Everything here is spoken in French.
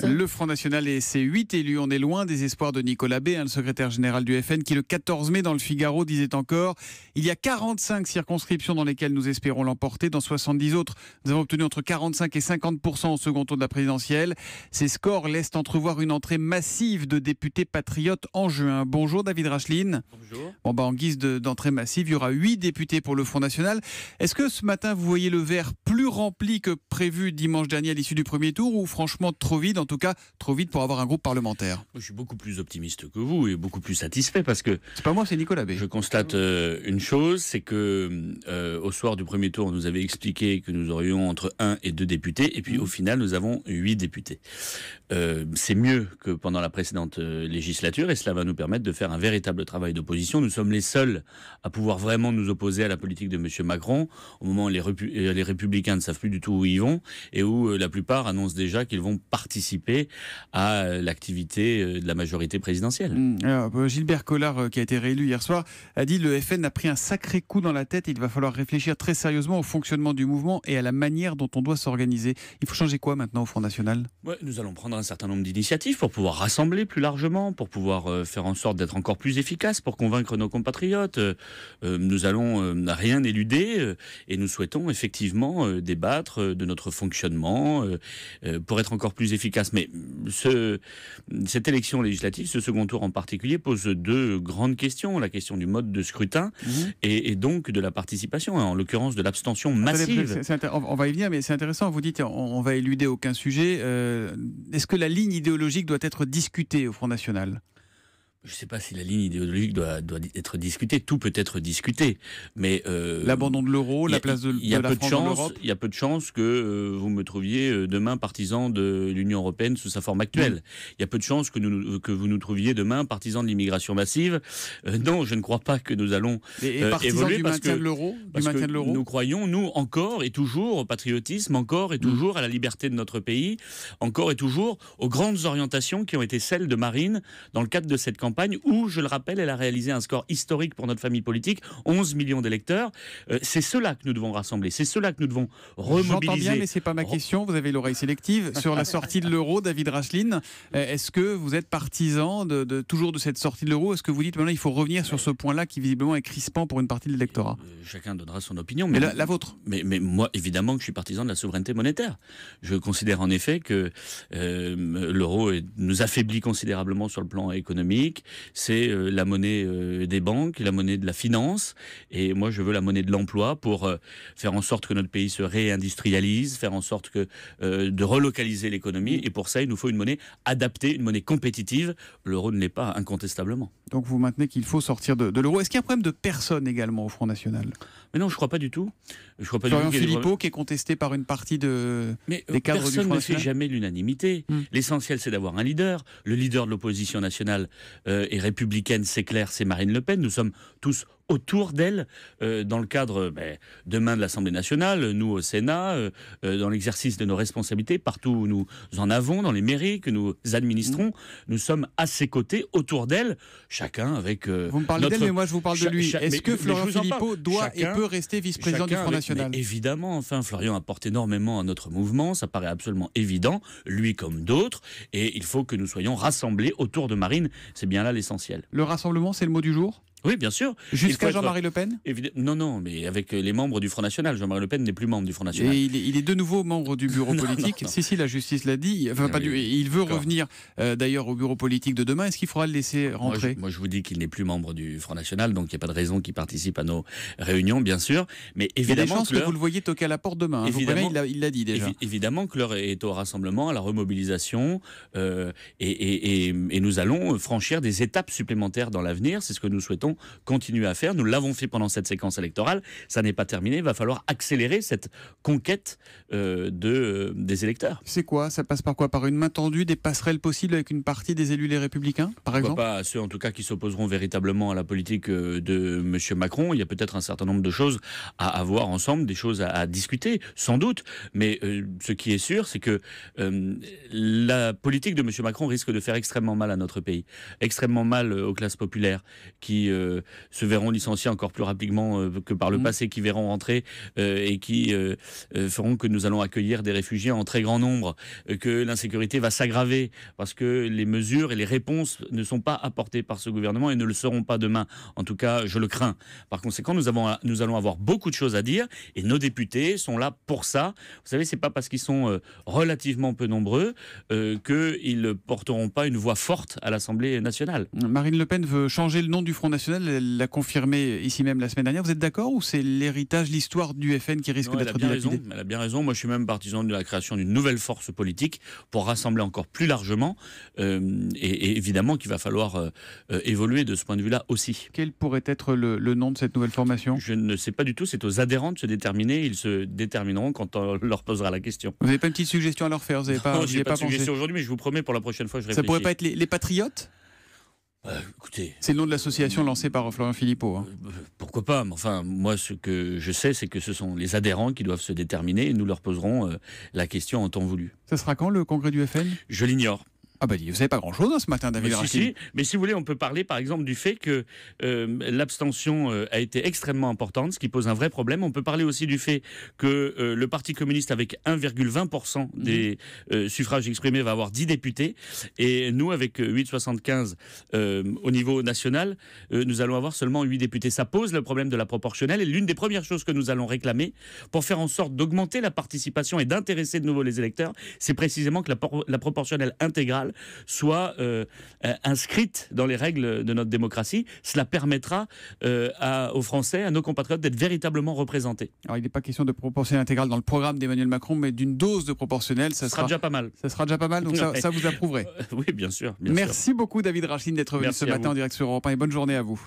Le Front National et ses 8 élus, on est loin des espoirs de Nicolas B, le secrétaire général du FN, qui le 14 mai dans le Figaro disait encore « Il y a 45 circonscriptions dans lesquelles nous espérons l'emporter. Dans 70 autres, nous avons obtenu entre 45 et 50% au second tour de la présidentielle. Ces scores laissent entrevoir une entrée massive de députés patriotes en juin. » Bonjour David Racheline. Bonjour. En guise d'entrée massive, il y aura 8 députés pour le Front National. Est-ce que ce matin, vous voyez le verre plus rempli que prévu dimanche dernier à l'issue du premier tour, ou franchement trop vide, en tout cas trop vite pour avoir un groupe parlementaire? Moi, je suis beaucoup plus optimiste que vous et beaucoup plus satisfait parce que... C'est pas moi, c'est Nicolas B. Je constate une chose, c'est que au soir du premier tour, on nous avait expliqué que nous aurions entre 1 et 2 députés, et puis au final, nous avons 8 députés. C'est mieux que pendant la précédente législature, et cela va nous permettre de faire un véritable travail d'opposition. Nous sommes les seuls à pouvoir vraiment nous opposer à la politique de M. Macron, au moment où les Républicains ne savent plus du tout où ils vont, et où la plupart annoncent déjà qu'ils vont participer à l'activité de la majorité présidentielle. Alors, Gilbert Collard, qui a été réélu hier soir, a dit « Le FN a pris un sacré coup dans la tête. Il va falloir réfléchir très sérieusement au fonctionnement du mouvement et à la manière dont on doit s'organiser. » Il faut changer quoi maintenant au Front National? Nous allons prendre un certain nombre d'initiatives pour pouvoir rassembler plus largement, pour pouvoir faire en sorte d'être encore plus efficace, pour convaincre nos compatriotes. Nous allons rien éluder et nous souhaitons effectivement débattre de notre fonctionnement pour être encore plus efficace. Mais cette élection législative, ce second tour en particulier, pose deux grandes questions. La question du mode de scrutin et donc de la participation, en l'occurrence de l'abstention massive. On va y venir, mais c'est intéressant. Vous dites on va éluder aucun sujet. Est-ce que la ligne idéologique doit être discutée au Front National ? Je ne sais pas si la ligne idéologique doit être discutée. Tout peut être discuté, mais l'abandon de l'euro, la place de la France dans l'Europe. Il y a peu de chances que vous me trouviez demain partisan de l'Union européenne sous sa forme actuelle. Il y a peu de chances que vous nous trouviez demain partisan de l'immigration massive. Non, je ne crois pas que nous allons évoluer du maintien de l'euro. Nous croyons, nous, encore et toujours au patriotisme, encore et toujours à la liberté de notre pays, encore et toujours aux grandes orientations qui ont été celles de Marine dans le cadre de cette campagne où, je le rappelle, elle a réalisé un score historique pour notre famille politique, 11 millions d'électeurs. C'est cela que nous devons rassembler, c'est cela que nous devons remobiliser. J'entends bien, mais ce n'est pas ma question, vous avez l'oreille sélective. Sur la sortie de l'euro, David Racheline, est-ce que vous êtes partisan toujours de cette sortie de l'euro? Est-ce que vous dites maintenant il faut revenir sur ce point-là qui visiblement est crispant pour une partie de l'électorat? Chacun donnera son opinion. Mais la vôtre? Mais moi, évidemment que je suis partisan de la souveraineté monétaire. Je considère en effet que l'euro nous affaiblit considérablement sur le plan économique. C'est la monnaie des banques, la monnaie de la finance, et moi je veux la monnaie de l'emploi pour faire en sorte que notre pays se réindustrialise, faire en sorte de relocaliser l'économie, et pour ça il nous faut une monnaie adaptée, une monnaie compétitive. L'euro ne l'est pas incontestablement. Donc vous maintenez qu'il faut sortir de l'euro. Est-ce qu'il y a un problème de personne également au Front National? Mais non, je ne crois pas du tout. Florian Philippot qui est contesté par une partie des cadres du Front National. Personne ne fait jamais l'unanimité. L'essentiel, c'est d'avoir un leader. Le leader de l'opposition nationale et républicaine, c'est clair, c'est Marine Le Pen. Nous sommes tous autour d'elle, dans le cadre demain de l'Assemblée nationale, nous au Sénat, dans l'exercice de nos responsabilités, partout où nous en avons, dans les mairies que nous administrons, nous sommes à ses côtés, autour d'elle, chacun avec Vous me parlez d'elle, mais moi je vous parle de lui. Est-ce que Florian Philippot doit et peut rester vice-président du Front National? Évidemment, Florian apporte énormément à notre mouvement, ça paraît absolument évident, lui comme d'autres, et il faut que nous soyons rassemblés autour de Marine, c'est bien là l'essentiel. Le rassemblement, c'est le mot du jour? Oui, bien sûr. Jusqu'à Jean-Marie Le Pen? Non, mais avec les membres du Front National. Jean-Marie Le Pen n'est plus membre du Front National. Et il est de nouveau membre du bureau politique. Non. Si, la justice l'a dit. Enfin, il veut revenir d'ailleurs au bureau politique de demain. Est-ce qu'il faudra le laisser rentrer? Moi, je vous dis qu'il n'est plus membre du Front National, donc il n'y a pas de raison qu'il participe à nos réunions, bien sûr. Mais évidemment, il y a des chances que vous le voyez toquer à la porte demain. Évidemment, il l'a dit déjà. Évidemment que l'heure est au rassemblement, à la remobilisation, et nous allons franchir des étapes supplémentaires dans l'avenir. C'est ce que nous souhaitons continuer à faire. Nous l'avons fait pendant cette séquence électorale. Ça n'est pas terminé. Il va falloir accélérer cette conquête des électeurs. C'est quoi? Ça passe par quoi? Par une main tendue, des passerelles possibles avec une partie des élus Les Républicains, par exemple? Pas ceux, en tout cas, qui s'opposeront véritablement à la politique de M. Macron. Il y a peut-être un certain nombre de choses à avoir ensemble, des choses à discuter, sans doute. Mais ce qui est sûr, c'est que la politique de M. Macron risque de faire extrêmement mal à notre pays. Extrêmement mal aux classes populaires qui se verront licenciés encore plus rapidement que par le passé, qui verront rentrer et qui feront que nous allons accueillir des réfugiés en très grand nombre, que l'insécurité va s'aggraver parce que les mesures et les réponses ne sont pas apportées par ce gouvernement et ne le seront pas demain. En tout cas, je le crains. Par conséquent, nous allons avoir beaucoup de choses à dire et nos députés sont là pour ça. Vous savez, c'est pas parce qu'ils sont relativement peu nombreux qu'ils ne porteront pas une voix forte à l'Assemblée nationale. Marine Le Pen veut changer le nom du Front National, elle l'a confirmé ici même la semaine dernière. Vous êtes d'accord ou c'est l'héritage, l'histoire du FN qui risque d'être dilapidé ? Elle a bien raison. Moi, je suis même partisan de la création d'une nouvelle force politique pour rassembler encore plus largement et évidemment qu'il va falloir évoluer de ce point de vue-là aussi. Quel pourrait être le nom de cette nouvelle formation ? Je ne sais pas du tout. C'est aux adhérents de se déterminer. Ils se détermineront quand on leur posera la question. Vous n'avez pas une petite suggestion à leur faire ? Vous n'avez pas, non, je n'ai pas de pensé suggestion aujourd'hui, mais je vous promets pour la prochaine fois, je réfléchis. Ça pourrait pas être les Patriotes ? Écoutez, c'est le nom de l'association lancée par Florian Philippot. Pourquoi pas ? Mais enfin, moi, ce que je sais, c'est que ce sont les adhérents qui doivent se déterminer et nous leur poserons la question en temps voulu. Ça sera quand, le congrès du FN ? Je l'ignore. Ah bah, vous savez pas grand-chose ce matin, David Rachlin. Mais si vous voulez, on peut parler par exemple du fait que l'abstention a été extrêmement importante, ce qui pose un vrai problème. On peut parler aussi du fait que le Parti communiste, avec 1,20% des suffrages exprimés, va avoir 10 députés. Et nous, avec 8,75 au niveau national, nous allons avoir seulement 8 députés. Ça pose le problème de la proportionnelle. Et l'une des premières choses que nous allons réclamer pour faire en sorte d'augmenter la participation et d'intéresser de nouveau les électeurs, c'est précisément que la proportionnelle intégrale soit inscrite dans les règles de notre démocratie. Cela permettra aux Français, à nos compatriotes, d'être véritablement représentés. Alors, il n'est pas question de proportionnelle intégrale dans le programme d'Emmanuel Macron, mais d'une dose de proportionnelle. Ça sera déjà pas mal. Ça sera déjà pas mal, donc ça vous approuverez. Oui, bien sûr. Merci beaucoup, David Rachlin, d'être venu ce matin en direct sur Europe 1 et bonne journée à vous.